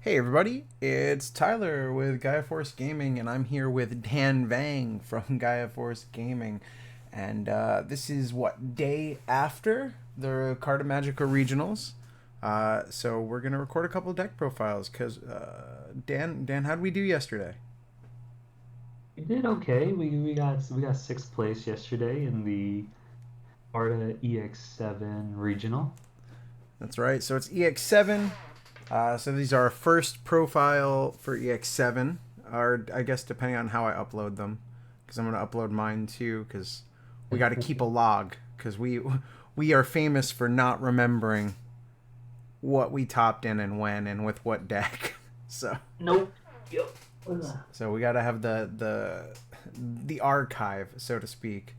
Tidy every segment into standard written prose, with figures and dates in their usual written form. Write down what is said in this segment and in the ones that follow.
Hey everybody, it's Tyler with Gaia Force Gaming, and I'm here with Dan Vang from Gaia Force Gaming. And this is what, day after the Carta Magica Regionals. So we're going to record a couple of deck profiles because, Dan, how did we do yesterday? We did okay. We got sixth place yesterday in the Arta EX07 regional. That's right, so it's EX07. So these are our first profile for EX7, or I guess depending on how I upload them, because I'm going to upload mine too, because we got to keep a log, because we are famous for not remembering what we topped in and when and with what deck. So Nope. Yep. Ugh. so we got to have the archive, so to speak.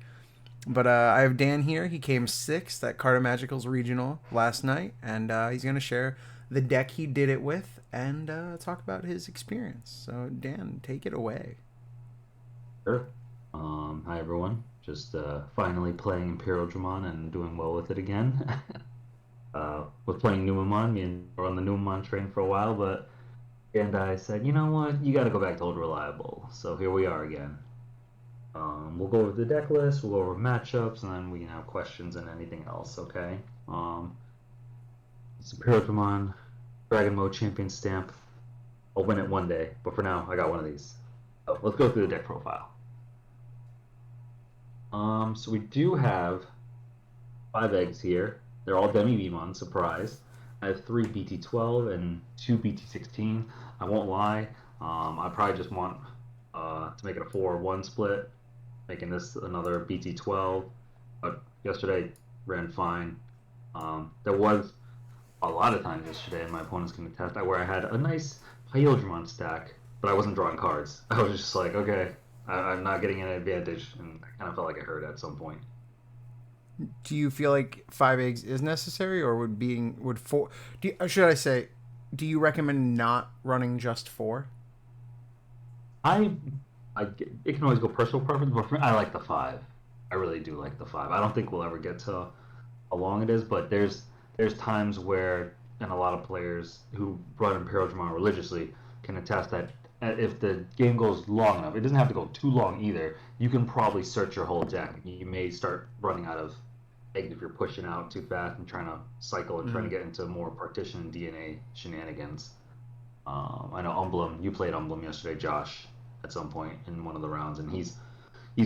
But I have Dan here. He came sixth at Carta Magicals Regional last night, and he's going to share the deck he did it with and talk about his experience. So, Dan, take it away. Sure. Hi everyone. Just finally playing Imperialdramon and doing well with it again. Was playing Numamon. Me and were on the Numamon train for a while, but and I said, you know what, you got to go back to Old Reliable. So here we are again. We'll go over the deck list, we'll go over matchups, and then we can have questions and anything else. Okay. Superior Pokemon, Dragon Mode Champion Stamp. I'll win it one day, but for now, I got one of these. So let's go through the deck profile. So we do have five eggs here. They're all Demi Vemon, surprise. I have three BT12 and two BT16. I won't lie, I probably just want to make it a 4-1 split, making this another BT12. But yesterday ran fine. There was a lot of times yesterday, and my opponents can attest, where I had a nice Imperialdramon stack, but I wasn't drawing cards. I was just like, okay, I'm not getting an advantage, and I kind of felt like I hurt at some point. Do you feel like five eggs is necessary, or would four? Should I say? Do you recommend not running just four? I, it can always go personal preference, but for me, I like the five. I really do like the five. I don't think we'll ever get to how long it is, but there's times where, and a lot of players who run Imperial Dramon religiously can attest that if the game goes long enough, it doesn't have to go too long either. You can probably search your whole deck. You may start running out of eggs if you're pushing out too fast and trying to cycle and trying to Mm-hmm. get into more partition DNA shenanigans. I know Umblum. You played Umblum yesterday, Josh, at some point in one of the rounds, and he's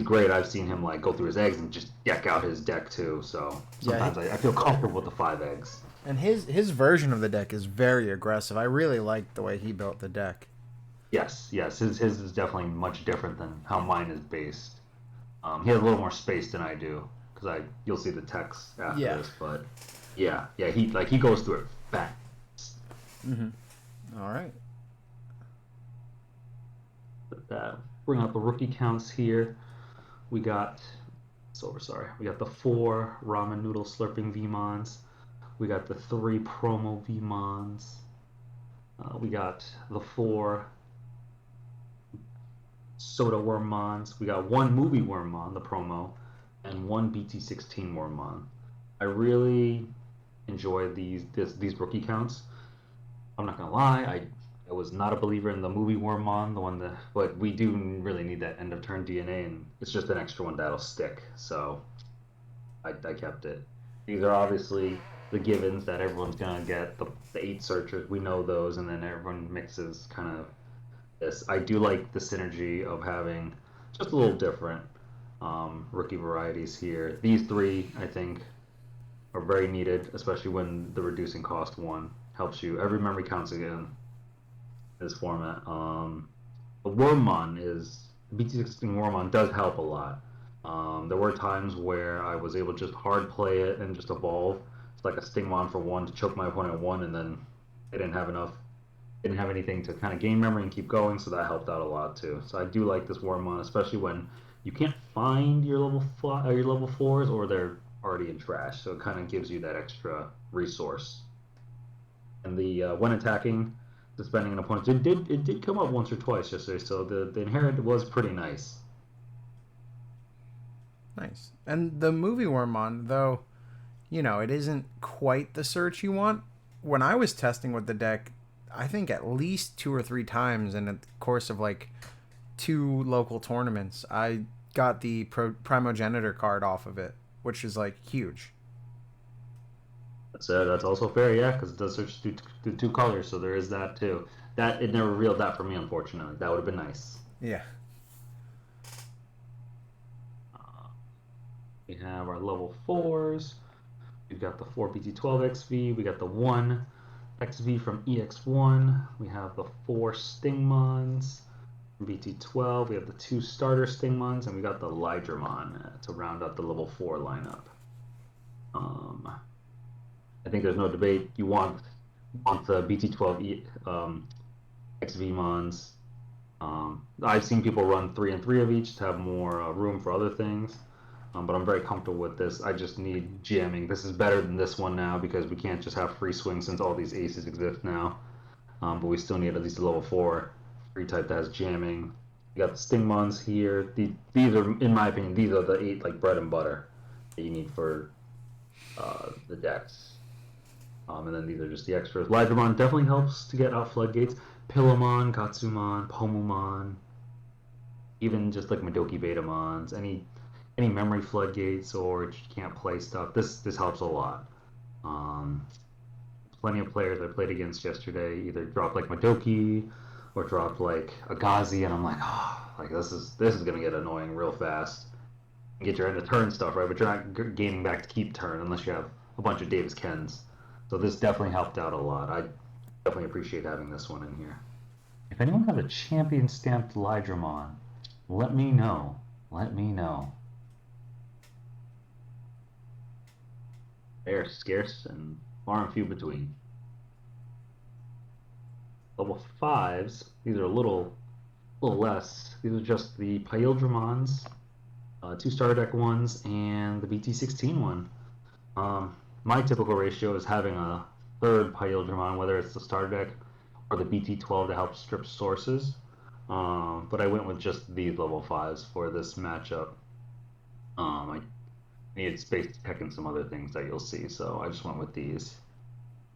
great. I've seen him like go through his eggs and just deck out his deck too. So Yeah, sometimes I feel comfortable with the five eggs. and his version of the deck is very aggressive. I really like the way he built the deck. Yes, yes, his is definitely much different than how mine is based. He has a little more space than I do because I you'll see the text after Yeah. this, but yeah, he goes through it fast. All right. But bring out the rookie counts here. We got we got the four ramen noodle slurping Vmons. We got the three promo Vmons. We got the four soda Wormmons. We got one movie Wormmon, the promo, and one BT16 Wormmon. I really enjoy these rookie counts. I'm not gonna lie, I was not a believer in the movie Wormmon, the one that, but we do really need that end of turn DNA, and it's just an extra one that'll stick. So I kept it. These are obviously the givens that everyone's gonna get. The eight searchers, we know those, and then everyone mixes kind of this. I do like the synergy of having just a little different rookie varieties here. These three, I think, are very needed, especially when the reducing cost one helps you. Every memory counts again in this format. The Wormmon is BT16 Wormmon does help a lot. There were times where I was able to just hard play it and just evolve. It's like a Stingmon for one to choke my opponent at one, and then I didn't have anything to kind of gain memory and keep going, so that helped out a lot too. So I do like this Wormmon, especially when you can't find your level fours, or they're already in trash. So it kind of gives you that extra resource. And the when attacking, suspending an opponent, it did come up once or twice yesterday. So the inherent was pretty nice. Nice. And the movie Wormmon, though, it isn't quite the search you want. When I was testing with the deck, I think at least 2 or 3 times in the course of like 2 local tournaments. I got the Primogenitor card off of it, which is like huge. That's also fair, yeah, because it does switch to two colors, so there is that too. That it never revealed that for me, unfortunately. That would have been nice. Yeah. We have our level 4s. We've got the 4 BT12 XV. We got the 1 XV from EX1. We have the 4 Stingmons from BT12. We have the 2 starter Stingmons, and we got the Lydramon to round out the level 4 lineup. I think there's no debate. You want the BT12 XV Mons. I've seen people run 3 and 3 of each to have more room for other things. But I'm very comfortable with this. I just need jamming. This is better than this one now because we can't just have free swing since all these aces exist now. But we still need at least a level 4 free type that has jamming. You got the Stingmons here. These are, in my opinion, these are the 8 like bread and butter that you need for the decks. And then these are just the extras. Lydramon definitely helps to get out floodgates. Pillamon, Gatsumon, Pomumon, even just like Madoki Betamons, any memory floodgates or you can't play stuff. This helps a lot. Plenty of players I played against yesterday either dropped like Madoki or dropped like Agazi, and I'm like, this is gonna get annoying real fast. You get your end of turn stuff right, but you're not gaining back to keep turn unless you have a bunch of Davis Kens. So this definitely helped out a lot. I definitely appreciate having this one in here. If anyone has a champion stamped Lydramon, let me know. Let me know. They're scarce and far and few between. Level 5s, these are a little less. These are just the Imperialdramons, 2 starter deck ones, and the BT16 one. My typical ratio is having a 3rd Imperialdramon, whether it's the starter deck or the BT12 to help strip sources. But I went with just these level 5s for this matchup. I needed space to tech and some other things that you'll see, so I just went with these.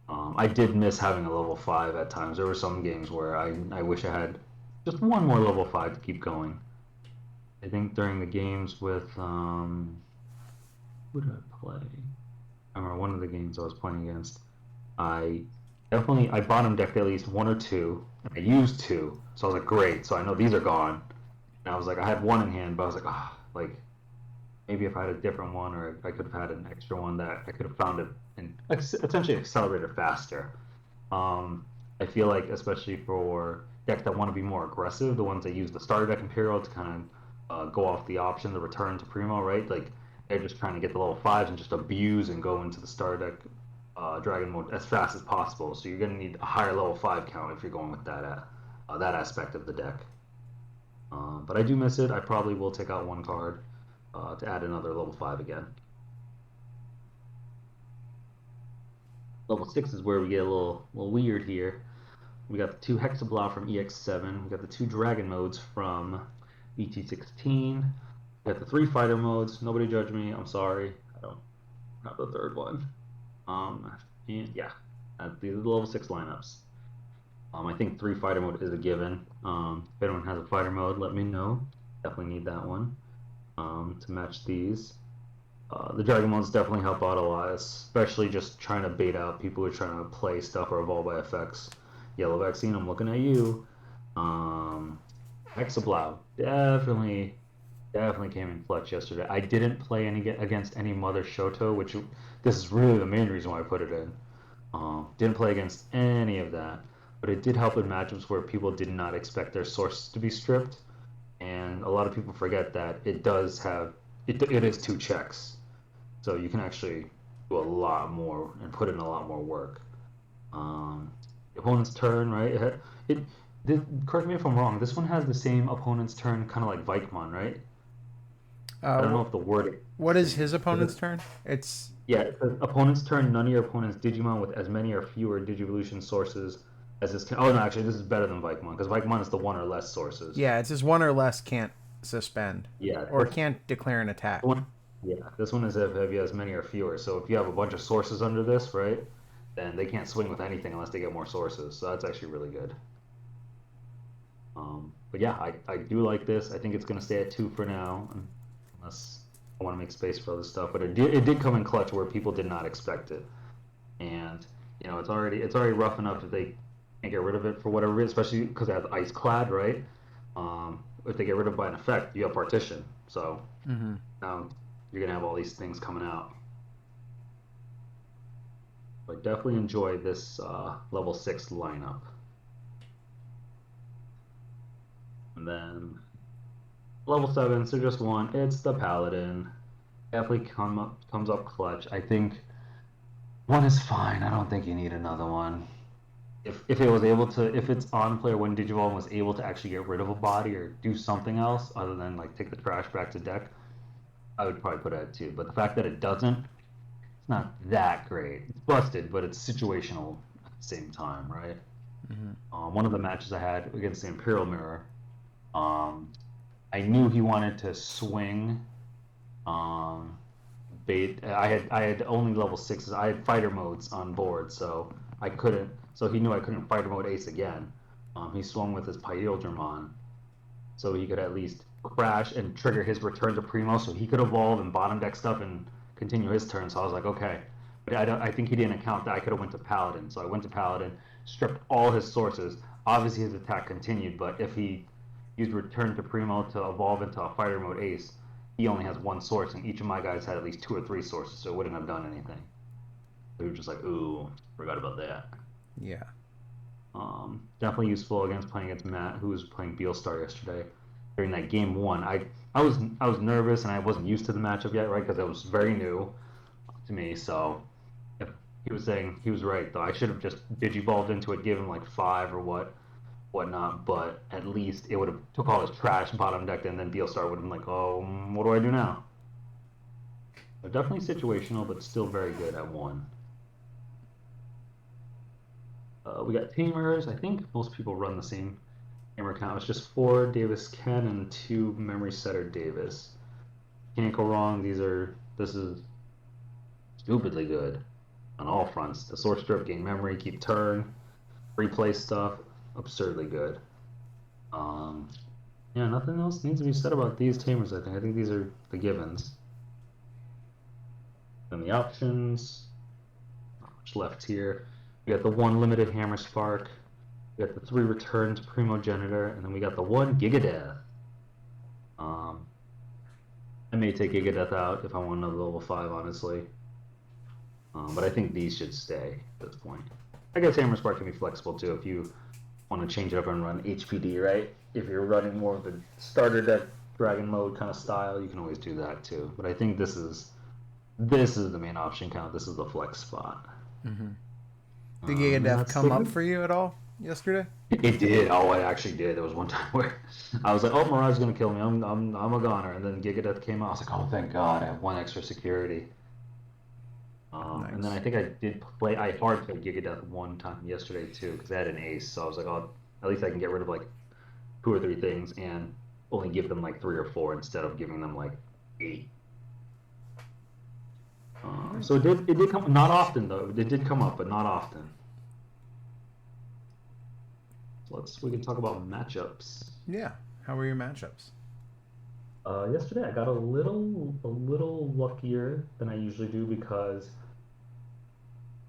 I did miss having a level 5 at times. There were some games where I wish I had just one more level 5 to keep going. I think during the games with who did I play? I remember one of the games I was playing against. I bottom decked at least 1 or 2, and I used 2, so I was like, great. So I know these are gone. And I was like, I had 1 in hand, but I was like, maybe if I had a different one, or I could have had an extra one that I could have found it and essentially accelerated faster. I feel like, especially for decks that want to be more aggressive, the ones that use the starter deck Imperial to kind of go off the option, the return to Primo, right? Like, they're just trying to get the level 5s and just abuse and go into the starter deck Dragon mode as fast as possible. So you're going to need a higher level 5 count if you're going with that aspect of the deck. But I do miss it. I probably will take out 1 card to add another level 5 again. Level 6 is where we get a little weird here. We got the 2 Hexablow from EX7. We got the 2 Dragon modes from BT16. We got the 3 fighter modes. Nobody judge me. I'm sorry. I don't have the 3rd one. And yeah, these are the level 6 lineups. I think 3 fighter mode is a given. If anyone has a fighter mode, let me know. Definitely need that one to match these. The Dragon modes definitely help out a lot, especially just trying to bait out people who are trying to play stuff or evolve by effects. Yellow Vaccine, I'm looking at you. Hexablow definitely came in clutch yesterday. I didn't play against any Mother Shoto, which this is really the main reason why I put it in. Didn't play against any of that, but it did help in matchups where people did not expect their sources to be stripped, and a lot of people forget that it does have it is 2 checks, so you can actually do a lot more and put in a lot more work. The opponent's turn, right? Correct me if I'm wrong. This one has the same opponent's turn, kind of like Vikemon, right? I don't know if the word. What is his opponent's turn? It's opponent's turn. None of your opponent's Digimon with as many or fewer Digivolution sources as this. Oh no, actually, this is better than Vikemon because Vikemon is the 1 or less sources. Yeah, it's just 1 or less can't suspend. Yeah, or can't declare an attack. This one is if you have as many or fewer. So if you have a bunch of sources under this, right? then they can't swing with anything unless they get more sources. So that's actually really good. But yeah, I do like this. I think it's going to stay at 2 for now, unless I want to make space for other stuff. But it did come in clutch where people did not expect it, and you know it's already rough enough if they can't get rid of it for whatever reason, especially because it has ice clad, right? If they get rid of it by an effect, you have partition. So now you're gonna have all these things coming out. But definitely enjoy this level 6 lineup. And then level 7, so just one. It's the Paladin. Definitely comes up clutch. I think one is fine. I don't think you need another one. If it was able to, if it's on player when Digimon was able to actually get rid of a body or do something else other than like take the trash back to deck, I would probably put it at 2. But the fact that it doesn't, it's not that great. It's busted, but it's situational at the same time, right? One of the matches I had against the Imperial Mirror, I knew he wanted to swing bait. I had only level 6s. I had fighter modes on board, so I couldn't. So he knew I couldn't fighter mode Ace again. He swung with his Imperialdramon, so he could at least crash and trigger his return to Primo, so he could evolve and bottom deck stuff and continue his turn. So I was like, okay. But I think he didn't account that I could have went to Paladin. So I went to Paladin, stripped all his sources. Obviously his attack continued, but if he used return to Primo to evolve into a fighter mode Ace, he only has 1 source, and each of my guys had at least 2 or 3 sources, so it wouldn't have done anything. We were just like, ooh, forgot about that. Yeah. Definitely useful against playing against Matt, who was playing Beelstar yesterday. During that game 1, I was nervous and I wasn't used to the matchup yet, right? Because it was very new to me. So if he was saying he was right, though. I should have just digivolved into it, give him like 5 or whatnot. But at least it would have took all his trash bottom decked, and then Beelstar would have been like, oh, what do I do now? So definitely situational, but still very good at 1. We got Tamers. I think most people run the same Tamer count. It's just 4 Davis Ken and 2 Memory Setter Davis. Can't go wrong. This is stupidly good on all fronts. The Sword Strip, gain memory, keep turn, replay stuff, absurdly good. Yeah, nothing else needs to be said about these Tamers, I think. I think these are the givens. And the options, not much left here. We got the 1 limited Hammer Spark. We got the 3 returns Primogenitor, and then we got the 1 Gigadeath. I may take Gigadeath out if I want another level 5, honestly. But I think these should stay at this point. I guess Hammer Spark can be flexible too if you want to change it up and run HPD, right? If you're running more of the starter deck Dragon mode kind of style, you can always do that too. But I think this is the main option count. This is the flex spot. Did Gigadeath come up for you at all yesterday? It did. Oh, it actually did. There was one time where I was like, "Oh, Mirage is gonna kill me. I'm a goner." And then Gigadeath came out. I was like, "Oh, thank God! I have 1 extra security." Nice. And then I think I hard played Gigadeath one time yesterday too because I had an ace. So I was like, "Oh, at least I can get rid of like 2 or 3 things and only give them like 3 or 4 instead of giving them like 8." So it did come, not often though. It did come up, but not often. So we can talk about matchups. Yeah. How were your matchups? Yesterday I got a little luckier than I usually do because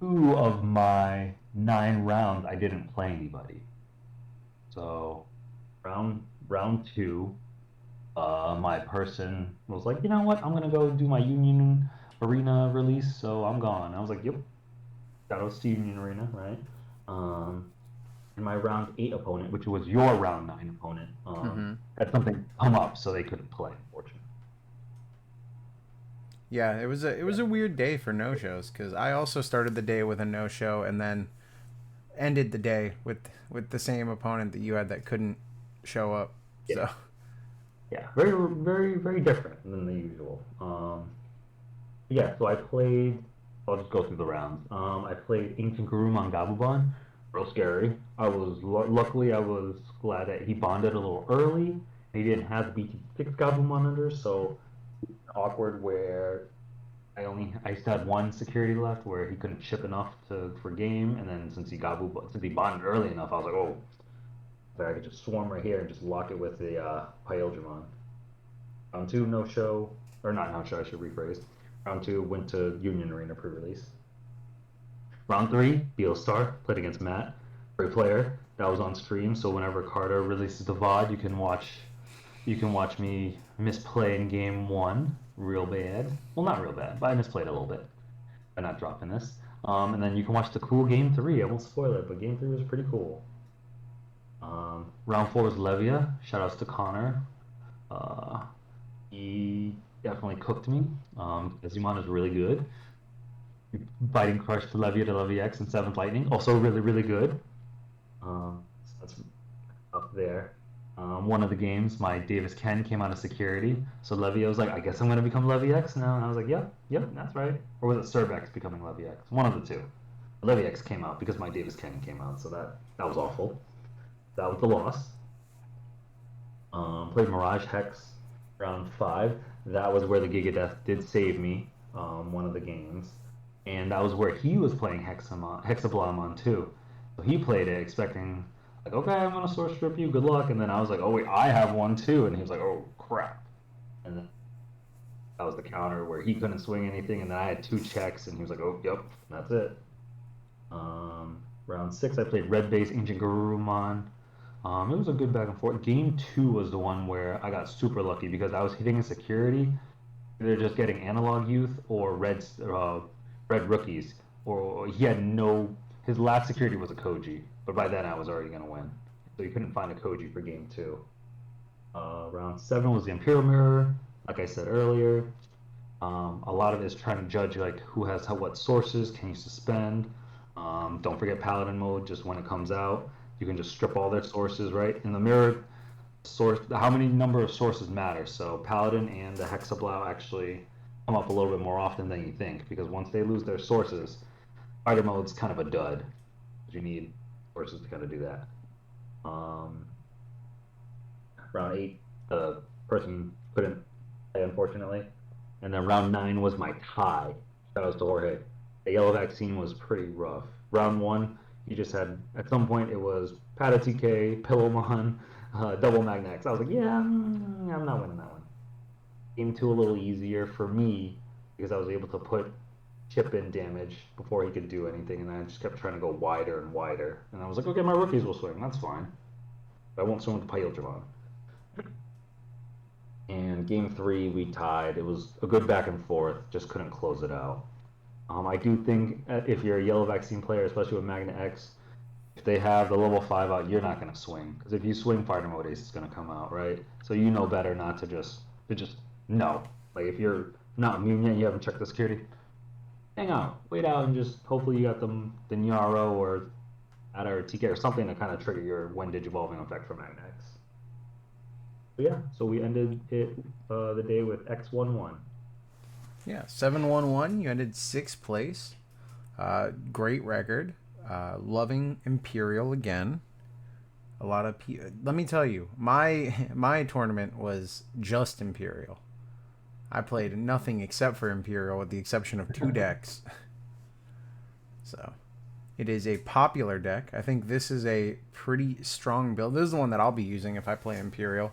2 of my 9 rounds I didn't play anybody. So round 2, my person was like, you know what? I'm gonna go do my Union Arena release, so I'm gone. I was like, yep. Shout out to Union Arena, right? And my round 8 opponent, which was your round 9 opponent, had something come up, so they couldn't play, unfortunately. Yeah, it was a weird day for no shows because I also started the day with a no show and then ended the day with the same opponent that you had that couldn't show up. Yeah. So yeah, very very very different than the usual. Yeah, so I played. I'll just go through the rounds. I played Ancient Garurumon Gabumon. Real scary. I was luckily I was glad that he bonded a little early. And he didn't have BT6 Gabumon under, so awkward where I used to have one security left where he couldn't chip enough for game, and then since he bonded early enough, I was like, oh, I could just swarm right here and just lock it with the Imperialdramon. Round two, no show, or not no show, I should rephrase. Round two went to Union Arena pre-release. Round three, Beelstar played against Matt, great player. That was on stream, so whenever Carter releases the VOD, you can watch me misplay in game one, real bad. Well, not real bad, but I misplayed a little bit by not dropping this. And then you can watch the cool game three. I won't spoil it, but game three was pretty cool. Round four was Levia. Shoutouts to Connor. He definitely cooked me. Digimon is really good. Biting Crush to Levia X and 7th Lightning. Also really, really good. So that's up there. One of the games, my Davis Ken came out of security. So Levia was like, I guess I'm going to become Levia X now. And I was like, yep, that's right. Or was it Cervex becoming Levia X? One of the two. Levia X came out because my Davis Ken came out. So that was awful. That was the loss. Played Mirage Hex round 5. That was where the Gigadeath did save me, one of the games. And that was where he was playing Hexablamon too. So he played it expecting, like, okay, I'm going to source strip you, good luck. And then I was like, oh wait, I have one too. And he was like, oh crap. And then that was the counter where he couldn't swing anything. And then I had 2 checks and he was like, oh, yep, that's it. Round 6, I played Red Base Ancient Garurumon. It was a good back and forth. Game 2 was the one where I got super lucky because I was hitting a security. They're just getting analog youth or red rookies. Or he had his last security was a Koji, but by then I was already going to win. So you couldn't find a Koji for game 2. Round 7 was the Imperial Mirror, like I said earlier. A lot of it is trying to judge like who has what sources, can you suspend. Don't forget Paladin mode just when it comes out. You can just strip all their sources, right? In the mirror, how many number of sources matter. So Paladin and the Hexablow actually come up a little bit more often than you think because once they lose their sources, fighter mode's kind of a dud. You need sources to kind of do that. Round 8, the person couldn't play, unfortunately. And then round 9 was my tie. Shout out to Jorge. The yellow vaccine was pretty rough. Round 1, you just had, at some point, it was Pata TK, Pillowmon, double Magnex. I was like, yeah, I'm not winning that one. Game 2 a little easier for me because I was able to put chip in damage before he could do anything, and I just kept trying to go wider and wider. And I was like, okay, my rookies will swing. That's fine. But I won't swing with the Imperialdramon. And game 3, we tied. It was a good back and forth, just couldn't close it out. I do think if you're a yellow vaccine player, especially with Magna X, if they have the level 5 out, you're not going to swing. Because if you swing fighter mode ace, it's going to come out, right? So you know better not to just no. Like if you're not immune yet, you haven't checked the security, hang out, wait out, and just hopefully you got the Nyaro or Ada or TK or something to kind of trigger your when digivolving effect for Magna X. But yeah, so we ended it the day with X11. Yeah, 7-1-1. You ended 6th place. Great record. Loving Imperial again. A lot of let me tell you, my tournament was just Imperial. I played nothing except for Imperial with the exception of 2 decks. So, it is a popular deck. I think this is a pretty strong build. This is the one that I'll be using if I play Imperial.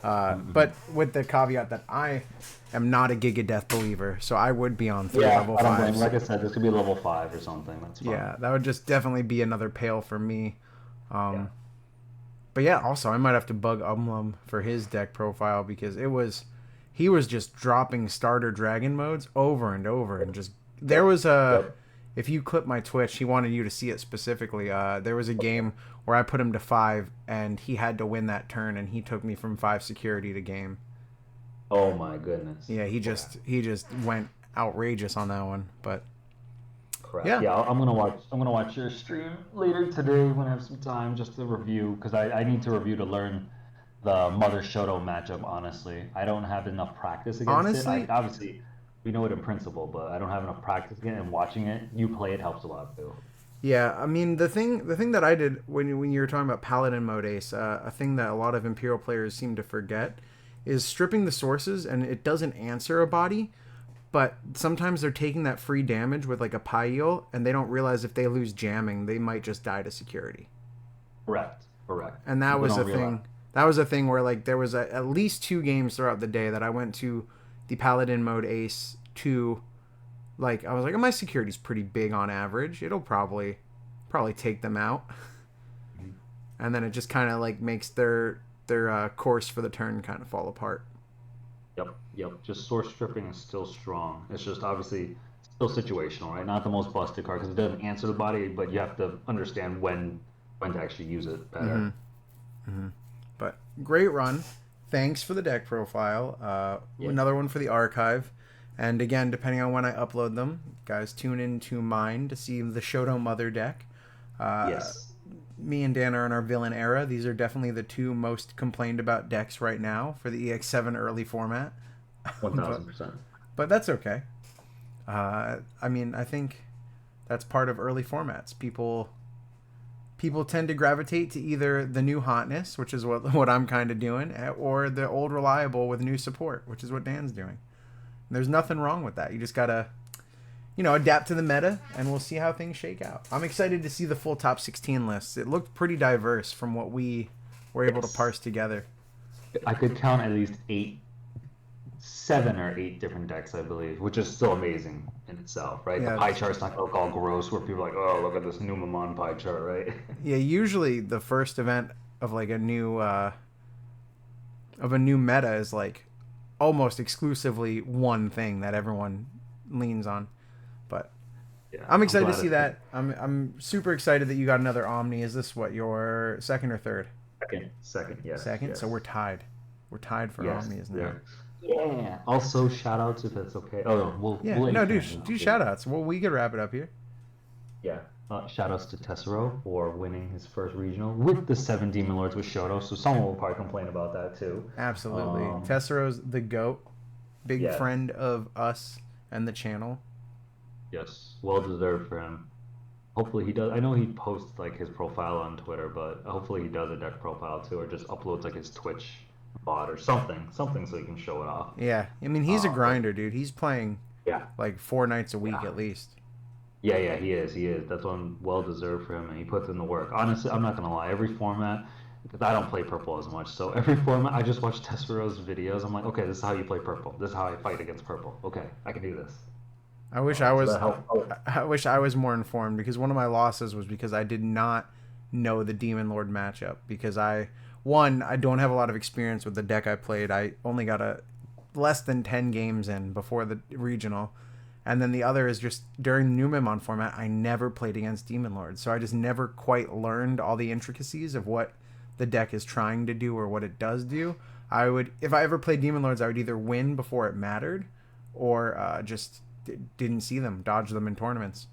But with the caveat that I am not a Gigadeath believer, so I would be on 3 level 5s. Like I said, this could be level 5 or something. That's fine. Yeah, that would just definitely be another pale for me. But yeah, also I might have to bug Umlum for his deck profile because he was just dropping starter dragon modes over and over and just there was a. If you clip my Twitch, he wanted you to see it specifically. There was a game where I put him to 5, and he had to win that turn, and he took me from 5 security to game. Oh my goodness! Yeah, he just went outrageous on that one. But crap. Yeah, I'm gonna watch your stream later today when I have some time just to review because I need to review to learn the Mother Shoto matchup. Honestly, I don't have enough practice against it. Obviously. We know it in principle, but I don't have enough practice again. And watching it, you play it helps a lot too. Yeah, I mean the thing that I did when you were talking about Paladin mode ace, a thing that a lot of Imperial players seem to forget is stripping the sources, and it doesn't answer a body, but sometimes they're taking that free damage with like a Pyeel, and they don't realize if they lose jamming, they might just die to security. Correct. And that People was don't a thing. realize. That was a thing where like there was at least 2 games throughout the day that I went to the Paladin mode Ace 2. Like I was like, oh, my security's pretty big on average. It'll probably take them out. Mhm. And then it just kind of like makes their course for the turn kind of fall apart. Yep. Just source stripping is still strong. It's just obviously still situational, right? Not the most busted card because it doesn't answer the body, but you have to understand when to actually use it better. But great run. Thanks for the deck profile. Yeah. Another one for the archive. And again, depending on when I upload them, guys, tune into mine to see the Shoto Mother deck. Yes. Me and Dan are in our villain era. These are definitely the 2 most complained about decks right now for the EX7 early format. 1000%. But that's okay. I mean, I think that's part of early formats. People tend to gravitate to either the new hotness, which is what I'm kind of doing, or the old reliable with new support, which is what Dan's doing. And there's nothing wrong with that. You just gotta, adapt to the meta, and we'll see how things shake out. I'm excited to see the full top 16 lists. It looked pretty diverse from what we were able to parse together. I could count at least 7 or 8 different decks, I believe, which is still amazing in itself, right? Yeah. The pie chart's not gonna look all gross where people are like, oh, look at this Numamon pie chart, right? Yeah, usually the first event of like a new meta is like almost exclusively one thing that everyone leans on. But Yeah, I'm excited to glad see that. I'm super excited that you got another Omni. Is this what, your second or third? Second, yes. Second. Yes. So we're tied. We're tied for Omnis now. Yeah. Also, shout outs if it's okay. Oh no, we'll let you finish. Do shout outs. Well, we could wrap it up here. Yeah. Shout outs to Tessero for winning his first regional with the 7 Demon Lords with Shoto. So someone will probably complain about that too. Absolutely. Tessero's the GOAT. Big Yeah. friend of us and the channel. Yes, well deserved for him. Hopefully he does. I know he posts like his profile on Twitter, but hopefully he does a deck profile too, or just uploads like his Twitch bot or something so he can show it off. Yeah. I mean, he's a grinder, dude. He's playing Yeah. like 4 nights a week at least. Yeah, he is. That's one well deserved for him, and he puts in the work. Honestly, I'm not gonna lie. Every format, because I don't play purple as much, so every format I just watch Tessero's videos. I'm like, okay, this is how you play purple. This is how I fight against purple. Okay, I can do this. I wish I was more informed, because one of my losses was because I did not know the Demon Lord matchup, because I don't have a lot of experience with the deck I played. I only got less than 10 games in before the regional. And then the other is just during the Numamon format, I never played against Demon Lords. So I just never quite learned all the intricacies of what the deck is trying to do or what it does do. If I ever played Demon Lords, I would either win before it mattered or just didn't see them, dodge them in tournaments.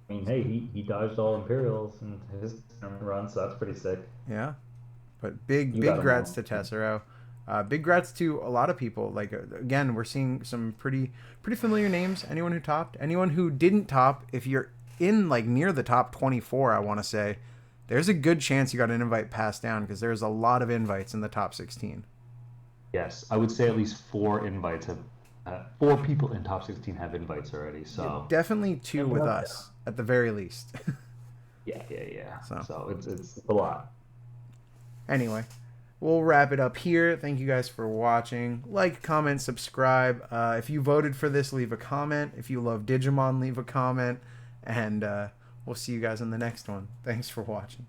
I mean, hey, he dodged all Imperials in his run, so that's pretty sick. Yeah. But big got 'em grats all. to Tessero. Big grats to a lot of people. Like, again, we're seeing some pretty familiar names. Anyone who topped, anyone who didn't top. If you're in like near the top 24, I want to say, there's a good chance you got an invite passed down, because there's a lot of invites in the top 16. Yes, I would say at least 4 invites have. 4 people in top 16 have invites already. So Definitely 2 with us at the very least. Yeah. So it's a lot. Anyway, we'll wrap it up here. Thank you guys for watching. Like, comment, subscribe. If you voted for this, leave a comment. If you love Digimon, leave a comment. And we'll see you guys in the next one. Thanks for watching.